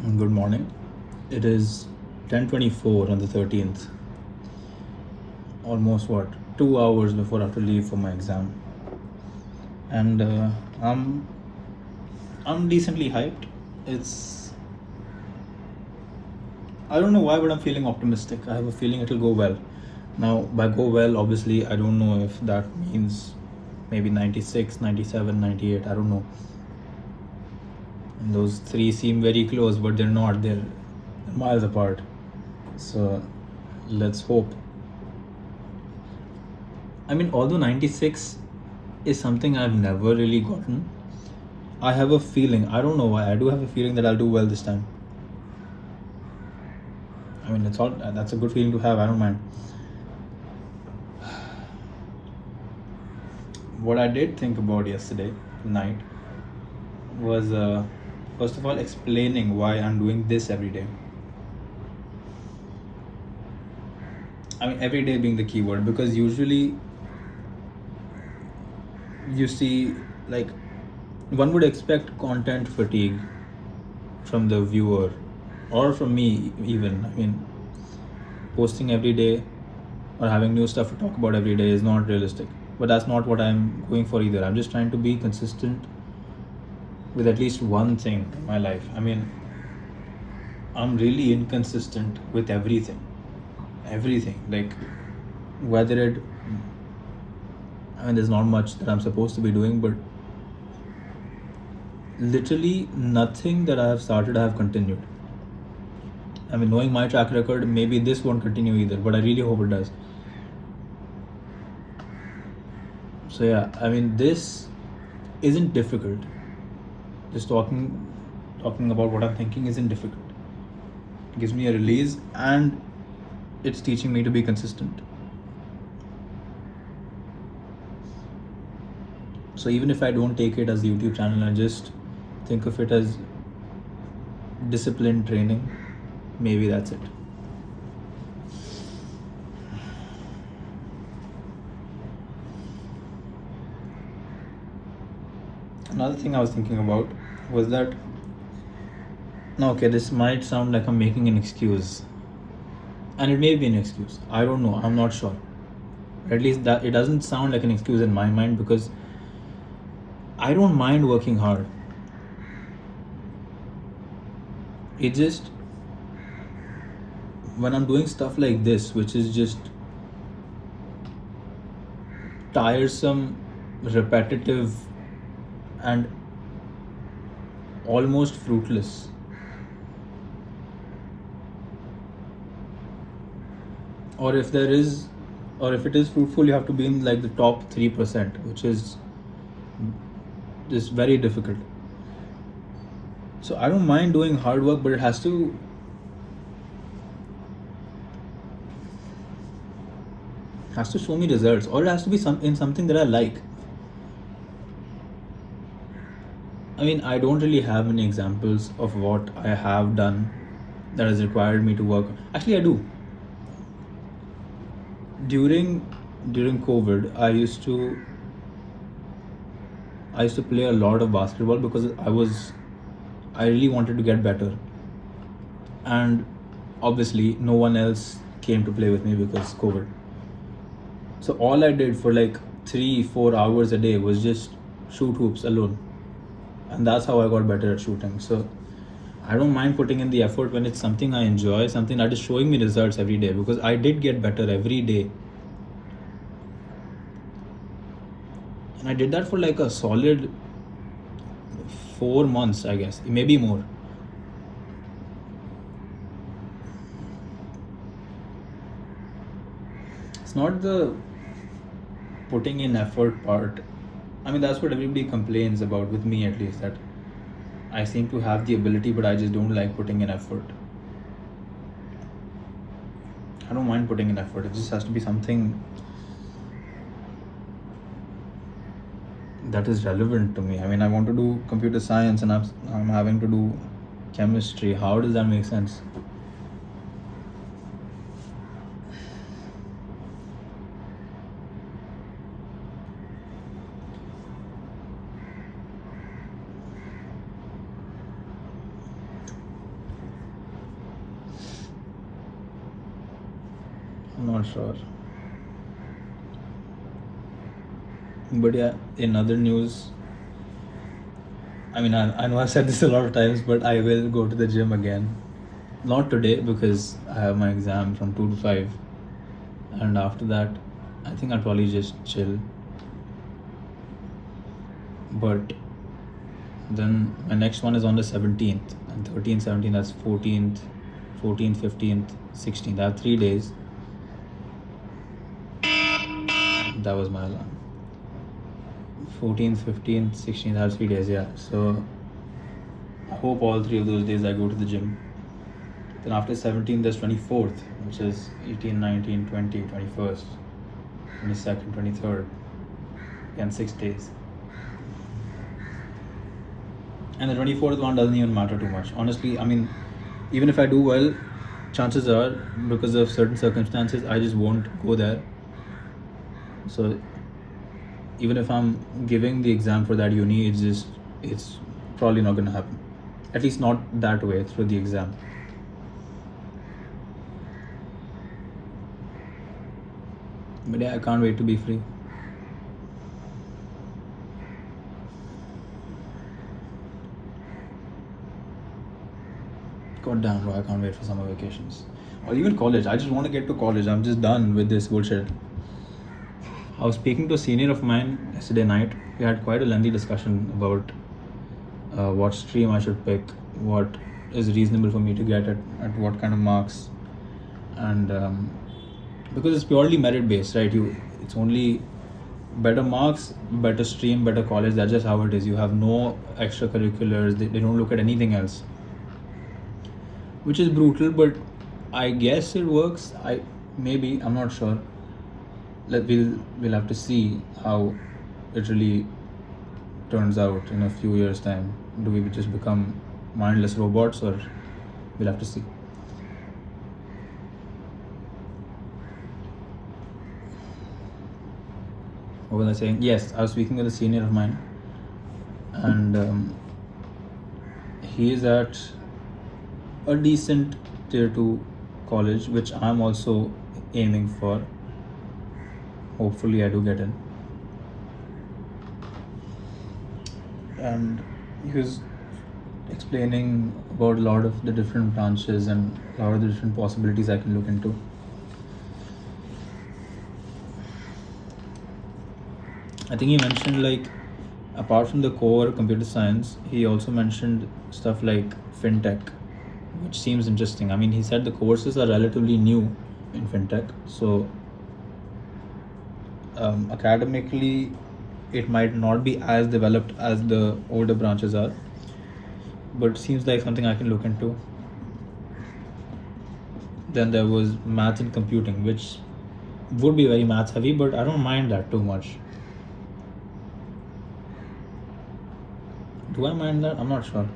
Good morning. It is 10:24 on the 13th. Almost what? 2 hours before I have to leave for my exam. And I'm decently hyped. It's I don't know why, but I'm feeling optimistic. I have a feeling it'll go well. Now, by go well, obviously, I don't know if that means maybe 96, 97, 98. I don't know. And those three seem very close, but they're not. They're miles apart. So let's hope. I mean, although 96 is something I've never really gotten, I have a feeling, I don't know why, I do have a feeling that I'll do well this time. I mean, that's a good feeling to have, I don't mind. What I did think about yesterday night was, first of all, explaining why I'm doing this every day. I mean, every day being the key word, because usually you see, like, one would expect content fatigue from the viewer or from me, even. I mean, posting every day or having new stuff to talk about every day is not realistic, but that's not what I'm going for either. I'm just trying to be consistent with at least one thing in my life. I mean, I'm really inconsistent with everything, like, whether it I mean, there's not much that I'm supposed to be doing, but literally nothing that I have started I have continued. I mean, knowing my track record, maybe this won't continue either, but I really hope it does. So yeah, I mean, this isn't difficult. Just talking about what I'm thinking isn't difficult. It gives me a release, and it's teaching me to be consistent. So even if I don't take it as a YouTube channel, I just think of it as discipline training, maybe that's it. Another thing I was thinking about was that, no, okay, this might sound like I'm making an excuse, and it may be an excuse. I don't know. I'm not sure. At least that it doesn't sound like an excuse in my mind, because I don't mind working hard. It just, when I'm doing stuff like this, which is just tiresome, repetitive, and almost fruitless. Or if there is, or if it is fruitful, you have to be in like the top 3%, which is just very difficult. So I don't mind doing hard work, but it has to show me results, or it has to be something that I like. I mean, I don't really have many examples of what I have done that has required me to work. Actually, I do. During COVID, I used to play a lot of basketball because I really wanted to get better, and obviously no one else came to play with me because COVID. So all I did for like 3-4 hours a day was just shoot hoops alone, and that's how I got better at shooting. So I don't mind putting in the effort when it's something I enjoy, something that is showing me results every day, because I did get better every day. And I did that for like a solid 4 months, I guess, maybe more. It's not the putting in effort part. I mean, that's what everybody complains about, with me at least, that I seem to have the ability, but I just don't like putting in effort. I don't mind putting in effort. It just has to be something that is relevant to me. I mean, I want to do computer science, and I'm having to do chemistry. How does that make sense? I'm not sure. But yeah, in other news, I mean, I know I've said this a lot of times, but I will go to the gym again. Not today because I have my exam from 2 to 5. And after that, I think I'll probably just chill. But then my next one is on the 17th. And 13th, 17th, that's 14th, 15th, 16th. I have 3 days. That was my alarm. 14th, 15th, 16th, I have 3 days, yeah. So I hope all 3 of those days I go to the gym. Then after 17th, there's 24th, which is 18, 19, 20, 21st, 22nd, 23rd. Again, 6 days. And the 24th one doesn't even matter too much. Honestly, I mean, even if I do well, chances are, because of certain circumstances, I just won't go there. So even if I'm giving the exam for that uni, it's probably not going to happen. At least not that way, through the exam. But yeah, I can't wait to be free. God damn, bro, I can't wait for summer vacations. Or even college. I just want to get to college. I'm just done with this bullshit. I was speaking to a senior of mine yesterday night. We had quite a lengthy discussion about what stream I should pick, what is reasonable for me to get at what kind of marks. And because it's purely merit based, right? It's only better marks, better stream, better college. That's just how it is. You have no extracurriculars. They don't look at anything else, which is brutal, but I guess it works. I'm not sure. We'll have to see how it really turns out in a few years' time. Do we just become mindless robots, or we'll have to see. What was I saying? Yes, I was speaking with a senior of mine, and he is at a decent tier 2 college, which I'm also aiming for. Hopefully I do get in. And he was explaining about a lot of the different branches and a lot of the different possibilities I can look into. I think he mentioned, apart from the core computer science, he also mentioned stuff like fintech, which seems interesting. I mean, he said the courses are relatively new in fintech, so academically it might not be as developed as the older branches are, but it seems like something I can look into. Then there was maths and computing, which would be very maths heavy, but I don't mind that too much. Do I mind that? I'm not sure.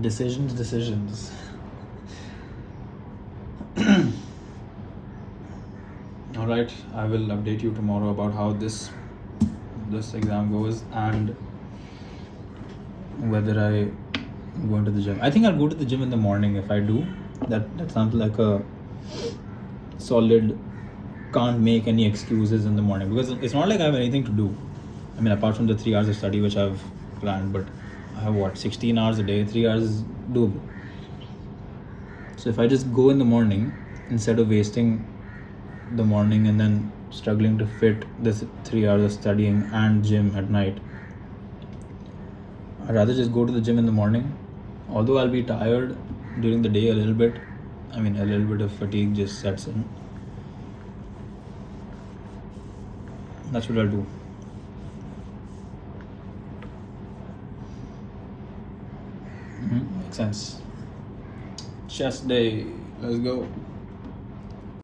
Decisions. All right, I will update you tomorrow about how this exam goes and whether I go into the gym. I think I'll go to the gym in the morning. If I do, that sounds like a solid can't make any excuses in the morning, because it's not like I have anything to do. I mean, apart from the 3 hours of study which I've planned, but I have 16 hours a day, 3 hours is doable. So if I just go in the morning instead of wasting the morning and then struggling to fit this 3 hours of studying and gym at night, I'd rather just go to the gym in the morning. Although I'll be tired during the day a little bit. I mean, a little bit of fatigue just sets in. That's what I'll do. Makes sense. Chest day. Let's go.